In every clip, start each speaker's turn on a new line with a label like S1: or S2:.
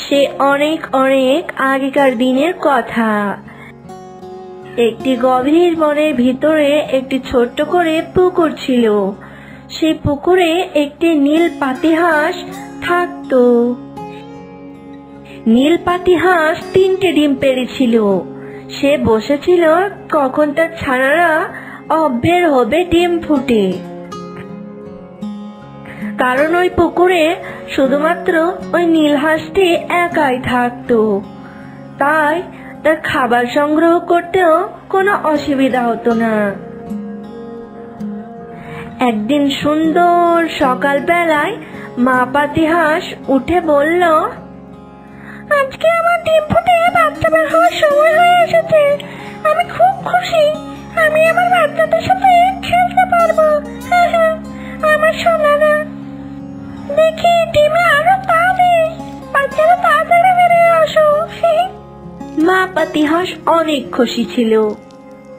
S1: সে অনেক অনেক আগেকার দিনের কথা। একটি গভীর বনের ভিতরে একটি ছোট্ট করে পুকুর ছিল। সেই পুকুরে একটি নীল পাতিহাঁস থাকতো। নীল পাতিহাঁস 3টে ডিম পেড়েছিল। সে বসেছিল কখন তার ছানারা বের হবে ডিম ফুটে। কারণ ওই পুকুরে শুধুমাত্র ওই নীল হাঁসটি একাই থাকতো, তাই তার খাবার সংগ্রহ করতেও কোনো অসুবিধা হতো না। একদিন সুন্দর সকাল বেলায় মা পাতিহাঁস উঠে বলল, আজকে আমার ডিম ফুটে বাচ্চা বের হওয়ার সময় হয়ে এসেছে। আমি খুব খুশি, আমি আমার বাচ্চাদের সাথে খেলতে পারবো। আমার সোনারা, দেখি ডিমে আরো পা দে, বাচ্চারা তাড়াতাড়ি বেরিয়ে আসো। মা পাতিহাঁস অনেক খুশি ছিল,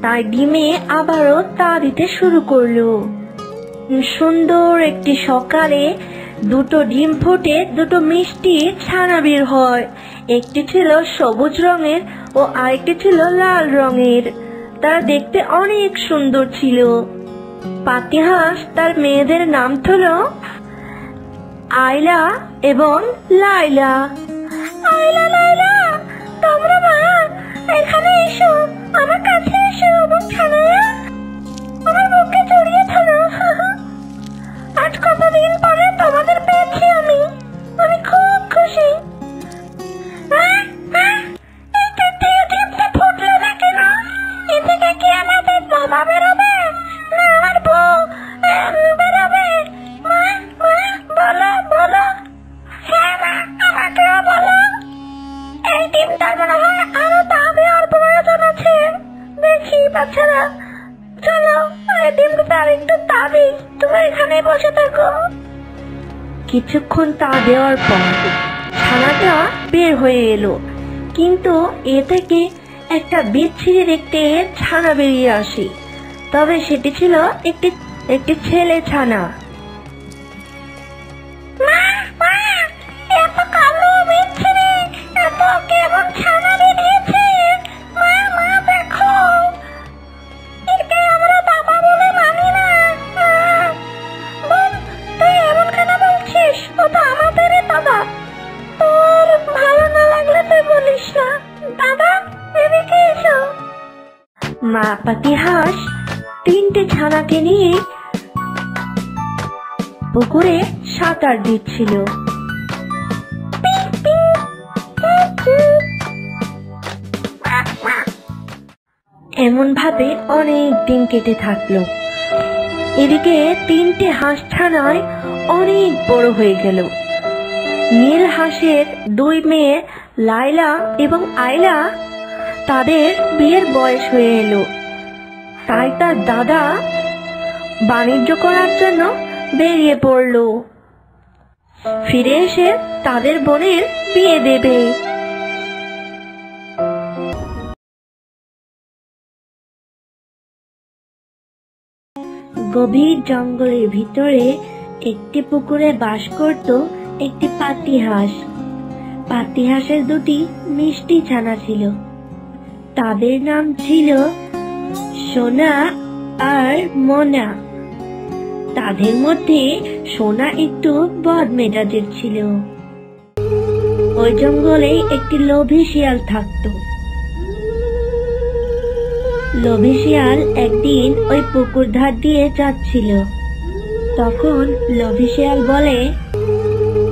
S1: তাই ডিমে আবারও তা দিতে শুরু করলো। সুন্দর একটি সকালে 2টো ডিম ফুটে 2টো মিষ্টি ছানা বের হয়। একটি ছিল সবুজ রঙের ও আরেকটি ছিল লাল রঙের। তারা দেখতে অনেক সুন্দর ছিল। পাতিহাঁস তার মেয়েদের নাম হলো আয়লা এবং লায়লা। আয়লা, লায়লা, তোমরা মা এখানে এসো, আমার কাছে এসো এবং ছানারা আমার বুকে জড়িয়ে ধরো। আজ কতদিন পরে তোমাদের পেয়েছি আমি খুব খুশি। ফুটলো না কেন? এ থেকে কি আমাদের বাবা বেরোবে না আমার বউ বেরোবে? বলো বলো। হ্যাঁ মা, আমাকেও বলো। এই ডিমটা মনে হয় আরো তা দেওয়ার প্রয়োজন আছে। দেখি বাচ্চারা, চলো এই ডিমটা আর একটু তা দিই, তুমি এখানে বসে থাকো। কিছুক্ষণ তা দেওয়ার পর ছানাটা বের হয়ে এলো, কিন্তু এ থেকে একটা বিচ্ছিরি দেখতে ছানা বেরিয়ে আসে। তবে সেটি ছিল একটি ছেলে ছানা। এত কালো বিচ্ছিরি, এত কেমন ছানা বেরিয়েছে। মা দেখো, একে আমরা বাবা বলে মানি না। বোন, তুই এমন কেন বলছিস? ও তো আমাদেরই দাদা। তোর ভালো না লাগলে তুই বলিস না। দাদা, এদিকে এসো। মা পাতিহাঁস 3টে ছানাকে নিয়ে পুকুরে সাঁতার দিচ্ছিল। এমন ভাবে অনেক দিন কেটে থাকলো। এদিকে 3টে হাঁস ছানায় অনেক বড় হয়ে গেল। নীল হাঁসের 2 মেয়ে লায়লা এবং আয়লা, তাদের বিয়ের বয়স হয়ে এলো। তাই তার দাদা বাণিজ্য করার জন্য বেরিয়ে পড়লো। ফিরে এসে তাদের বোনের বিয়ে দেবে। গভীর জঙ্গলের ভিতরে একটি পুকুরে বাস করত একটি পাতিহাঁস। পাতিহাঁসের 2টি মিষ্টি ছানা ছিল। তাদের নাম ছিল সোনা আর মোনা। তাদের মধ্যে সোনা একটু বদমেজাজের ছিল। ওই জঙ্গলে একটি লোভী শিয়াল থাকতো। লোভী শিয়াল একদিন ওই পুকুর ধার দিয়ে যাচ্ছিল। তখন লোভী শিয়াল বলে,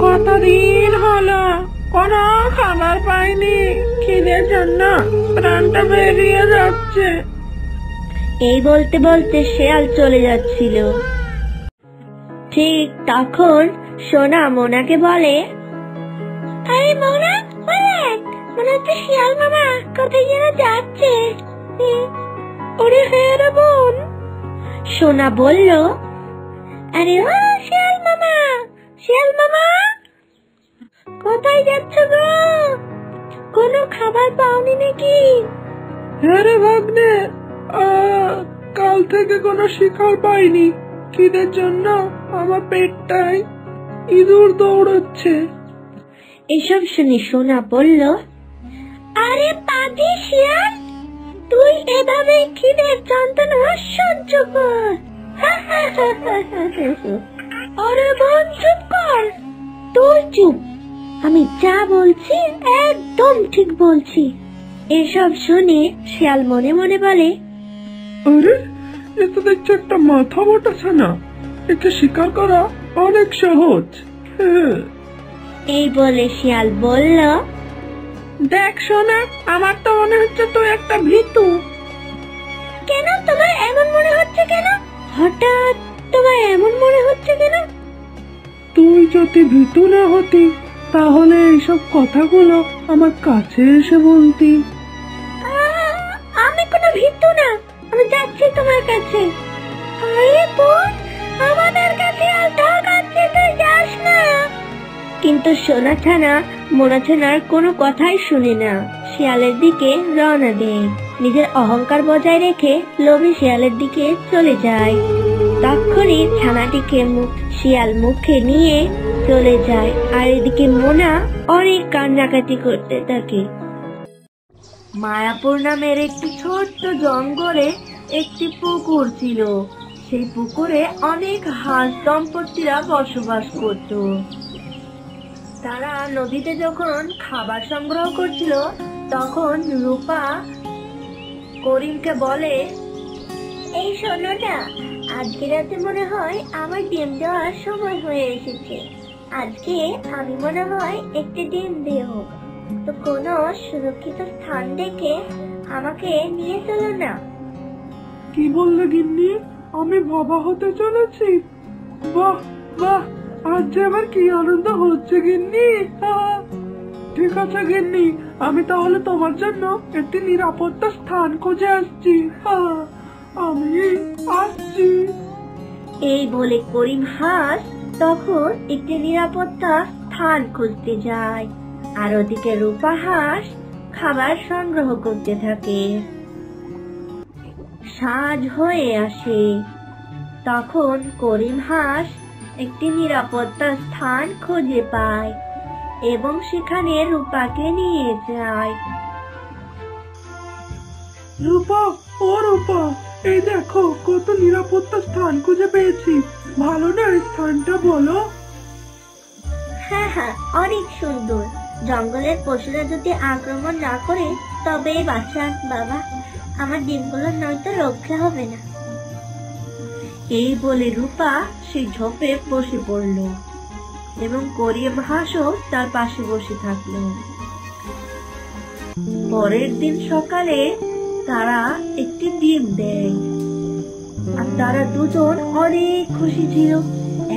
S2: কতদিন হলো কোনো খাবার পাইনি, খিদের জন্য প্রাণটা বেরিয়ে যাচ্ছে।
S1: এই বলতে বলতে শিয়াল চলে যাচ্ছিল। ঠিক তখন সোনা মোনাকে বলে, আরে মোনা, মনে হচ্ছে শিয়াল মামা কোথায় যেন যাচ্ছে।
S2: ওরে হ্যাঁ রে বোন।
S1: সোনা বলল, আরে ও শিয়াল মামা, শিয়াল মামা কোথায় যাচ্ছ গো? কোনো খাবার পাওনি নাকি?
S2: হ্যাঁ রে ভাগ্নে, কাল থেকে কোনো শিকার পাইনি। খিদের জন্য আমার পেটটাই ইঁদুর দৌড়চ্ছে।
S1: এসব শুনে সোনা বলল, আরে পাজি শিয়াল, তুই এভাবে খিদের যন্ত্রণা সহ্য কর। আরে বোন চুপ কর। তুই চুপ, আমি যা বলছি একদম ঠিক বলছি। এসব শুনে শিয়াল মনে মনে বলে,
S2: আরে এ তো দেখছি একটা মাথা মোটা ছানা, একে শিকার করা অনেক সহজ।
S1: এই বলে শিয়াল বলল,
S2: দেখ সোনা, আমার তো মনে হচ্ছে তুই একটা ভীতু।
S1: কেন তোমার এমন মনে হচ্ছে কেন? হঠাৎ তোমার এমন মনে হচ্ছে কেন?
S2: তুই যদি ভীতু না হতি তাহলে এইসব কথাগুলো আমার কাছে এসে বলতি।
S1: আমি কোনো ভীতু না, আমি যাচ্ছি তোমার কাছে। আরে বোন, আমাদের কাছে আসার কাছে তুই যাস না। কিন্তু সোনা ছানা মোনা ছানার কোনো কথাই শুনে না, শিয়ালের দিকে রওনা দেয়। নিজের অহংকার বজায় রেখে লোভী শিয়ালের দিকে চলে যায়। তখনই ছানাটিকে শিয়াল মুখে নিয়ে চলে যায়, আর এদিকে মোনা অনেক কান্নাকাটি করতে থাকে। মায়াপুর নামের একটি ছোট্ট জঙ্গলে একটি পুকুর ছিল। সেই পুকুরে অনেক হাঁস দম্পতিরা বসবাস করত। তারা নদীতে যখন খাবার সংগ্রহ করছিল, তখন রূপা করিমকে বলে, এই শোনো না, আজকে রাতে মনে হয় আমার ডিম দেওয়ার সময় হয়ে এসেছে। আজকে আমি মনে হয় একটি ডিম দেব, তো কোনো সুরক্ষিত স্থান দেখে আমাকে নিয়ে চলো না।
S2: কি বললে গিন্নি? আমি বাবা হতে চলেছি? বাহ বাহ, আজ যে আমার কি আনন্দ হচ্ছে গিন্নি। ঠিক আছে গিন্নি, আমি তাহলে তোমার জন্য একটি নিরাপত্তা স্থান খুঁজে আসছি। আমি আসছি।
S1: এই বলে করিম হাঁস তখন একটি নিরাপত্তা স্থান খুঁজতে যায়, আর ওদিকে রূপা হাঁস খাবার সংগ্রহ করতে থাকে। সাঁঝ হয়ে আসে, তখন করিম হাঁস একটি নিরাপত্তা স্থান খুঁজে পায় এবং সেখানে রূপাকে নিয়ে যায়।
S2: রূপা, ও রূপা, এই দেখো কত নিরাপত্তা স্থান খুঁজে পেয়েছি। ভালো না এই স্থানটা, বলো?
S1: হ্যাঁ হ্যাঁ, অনেক সুন্দর। জঙ্গলের পশুরা যদি আক্রমণ না করে তবেই বাঁচান বাবা, আমার ডিমগুলো নয়তো রক্ষা হবে না। এই বলে রূপা সেই ঝোপে বসে পড়ল এবং করিম হাঁসও তার পাশে বসে থাকলো। পরের দিন সকালে তারা একটি ডিম দেয়, আর তারা দুজন অনেক খুশি ছিল।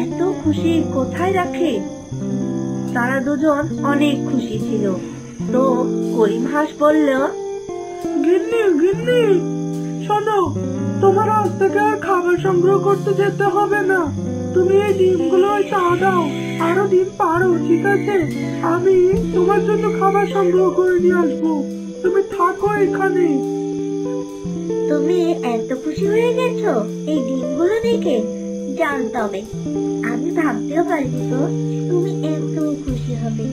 S1: এত খুশি কোথায় রাখে, তারা দুজন অনেক খুশি ছিল। তো করিম হাঁস বলল,
S2: গিন্নি গিন্নি, শোনো, তোমার আজ থেকে আর খাবার সংগ্রহ করতে যেতে হবে না। তুমি এই ডিমগুলো চা দাও, আরো ডিম পারো, ঠিক আছে? আমি তোমার জন্য খাবার সংগ্রহ করে নিয়ে আসবো, তুমি থাকো এখানে।
S1: তুমি এত খুশি হয়ে গেছো এই ডিমগুলো দেখে? জান, তবে আমি ভাবতেও পারিনি তো তুমি এত খুশি হবে।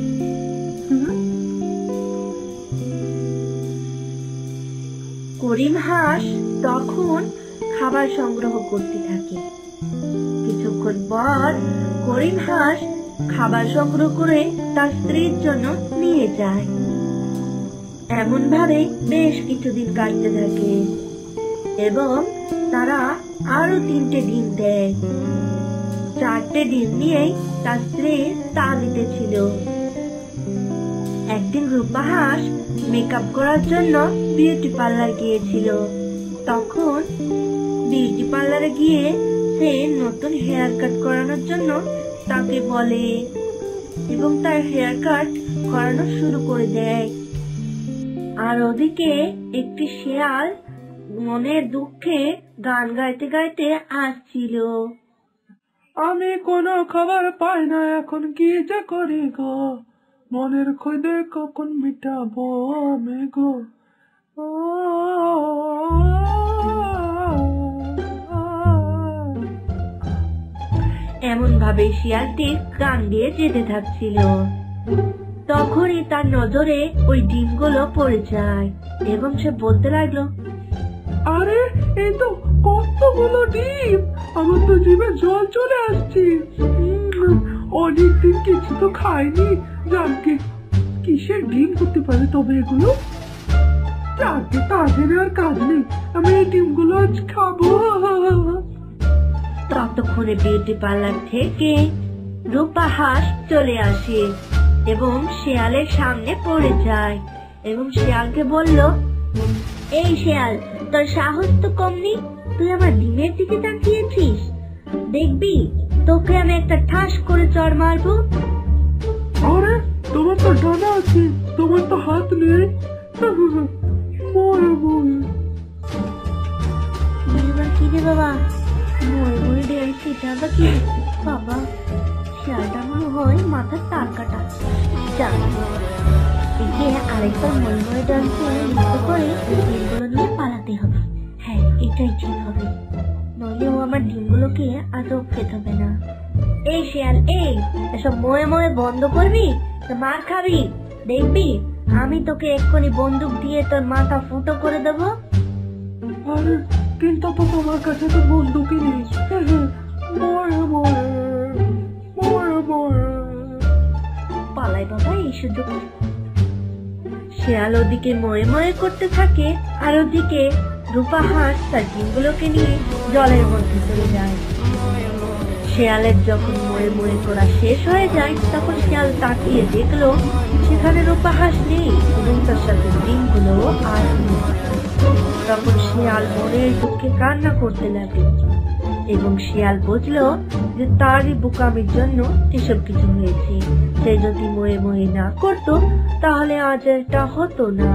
S1: করিম হাঁস তখন খাবার সংগ্রহ করতে থাকে। কিছুক্ষণ পর করিম হাঁস খাবার সংগ্রহ করে তার স্ত্রীর জন্য নিয়ে যায়। এমন ভাবে বেশ কিছুদিন কাটতে থাকে এবং তারা আরো 3টে ডিম দেয়। 4টে ডিম নিয়েই তার স্ত্রী তা দিতেছিল। একদিন রূপা হাঁস মেকআপ করার জন্য বিউটি পার্লার গিয়েছিল। তখন বিউটি পার্লারে গিয়ে সে নতুন হেয়ার কাট করানোর জন্য তাকে বলে এবং তার হেয়ার কাট করানো শুরু করে দেয়। আর ওদিকে একটি শিয়াল মনের দুঃখে গান গাইতে গাইতে আসছিল।
S2: আমি কোনো খাবার পাই না, এখন কি যে করি গো, মনের ক্ষুদে কখন মিটাবো আমি গো।
S1: এমন ভাবে শিয়ালটি কান দিয়ে যেতে থাকছিল। তখনই তার নজরে ওই ডিমগুলো পড়ে যায় এবং সে বলতে লাগলো,
S2: আরে এই তো কতগুলো ডিম, আমার তো জিভে জল চলে আসছে। অনেকদিন কিছু তো খাইনি। যাকে কিসের ডিম হতে পারে তবে এগুলো? যাকে তাদের আর কাজ নেই, আমি এই ডিমগুলো আজ খাবো।
S1: ততক্ষণে বিউটি পার্লার থেকে রূপা হাঁস চলে আসে এবং শিয়ালের সামনে পড়ে যায় এবং শিয়ালকে বলল, এই শিয়াল, তোর সাহস তো কম নেই, তুই আমার ডিমের দিকে তাকিয়েছিস, দেখবি তোকে আমি একটা ঠাস করে চড় মারবো।
S2: আরে তোমার তো ডানা আছে, তোমার তো হাত নেই। মরে মরে
S1: এবার কি রে বাবা, মরে মরে ডেল সেটা বা কি বাবা, শিয়ালটা মনে হয় মাথার তার কাটা। একে আরেকবার মরে মরে ডালকে লিপ্ত করে ডিমগুলো নিয়ে পালাতে হবে। হ্যাঁ, এটাই ঠিক হবে, নইলে ও আমার ডিমগুলোকে আদৌ খেতে হবে না। এই শিয়াল, এই এসব মরে মরে বন্ধ করবি তো মার খাবি, দেখবি আমি তোকে এক্ষুনি বন্দুক দিয়ে তোর মাথা ফুটো করে দেবো।
S2: আরে কিন্তু তো তোমার কাছে তো বন্দুকই নেই। মরে মরে মরে মরে
S1: পালাই বাবা এই সুযোগ। শিয়াল ওদিকে মরে মরে করতে থাকে আর ওদিকে রূপা হাঁস তার ডিমগুলোকে নিয়ে জলের মধ্যে চলে যায়। শিয়ালের যখন মরে মরে করা শেষ হয়ে যায় তখন শিয়াল তাকিয়ে দেখলো সেখানে রূপা হাঁস নেই এবং তার সাথে ডিমগুলো আর নেই। তখন শিয়াল মনের দুঃখে কান্না করতে লাগে এবং শিয়াল বুঝলো যে তারই বোকামির জন্য এসব কিছু হয়েছে। সে যদি মরে মরে না করতো তাহলে আজ এটা হতো না।